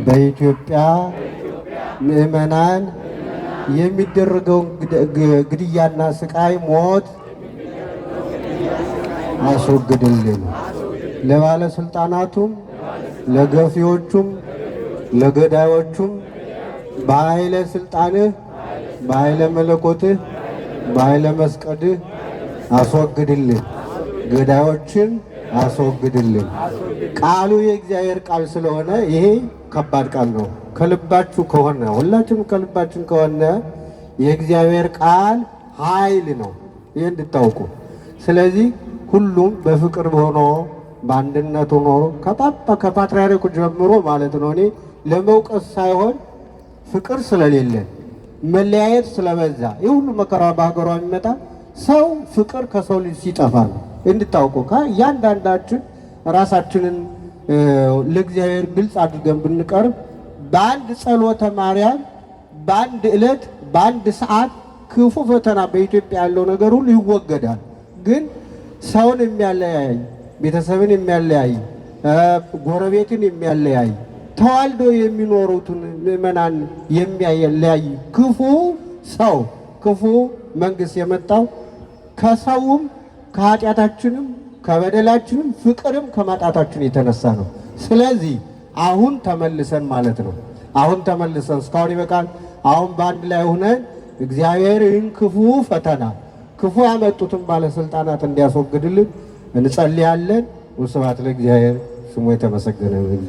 በኢትዮጵያ ምዕመናን የሚደረገውን ግድያና ስቃይ ሞት አስወግድልን። ለባለስልጣናቱም ለገፊዎቹም ለገዳዮቹም በኃይለ ስልጣንህ በኃይለ መለኮትህ በኃይለ መስቀልህ አስወግድልን። ገዳዮችን አስወግድልን። ቃሉ የእግዚአብሔር ቃል ስለሆነ ይሄ ከባድ ቃል ነው። ከልባችሁ ከሆነ ሁላችሁም ከልባችን ከሆነ የእግዚአብሔር ቃል ኃይል ነው። ይሄ እንድታውቁ። ስለዚህ ሁሉም በፍቅር ሆኖ በአንድነት ሆኖ ከፓትርያርኩ ጀምሮ ማለት ነው። እኔ ለመውቀስ ሳይሆን ፍቅር ስለሌለ መለያየት ስለበዛ ይህ ሁሉ መከራ በሀገሯ የሚመጣ ሰው ፍቅር ከሰው ልጅ ሲጠፋ ነው። እንድታውቁ እያንዳንዳችን ራሳችንን ለእግዚአብሔር ግልጽ አድርገን ብንቀርብ በአንድ ጸሎተ ማርያም በአንድ ዕለት በአንድ ሰዓት ክፉ ፈተና በኢትዮጵያ ያለው ነገር ሁሉ ይወገዳል። ግን ሰውን የሚያለያይ ቤተሰብን የሚያለያይ ጎረቤትን የሚያለያይ ተዋልዶ የሚኖሩትን ምዕመናን የሚያለያይ ክፉ ሰው ክፉ መንግስት የመጣው ከሰውም ከኃጢአታችንም ከበደላችንም ፍቅርም ከማጣታችን የተነሳ ነው። ስለዚህ አሁን ተመልሰን ማለት ነው። አሁን ተመልሰን እስካሁን ይበቃል። አሁን በአንድ ላይ ሆነን እግዚአብሔር ይህን ክፉ ፈተና ክፉ ያመጡትን ባለስልጣናት እንዲያስወግድልን እንጸልያለን። ወስብሐት ለእግዚአብሔር፣ ስሙ የተመሰገነ ይሁን።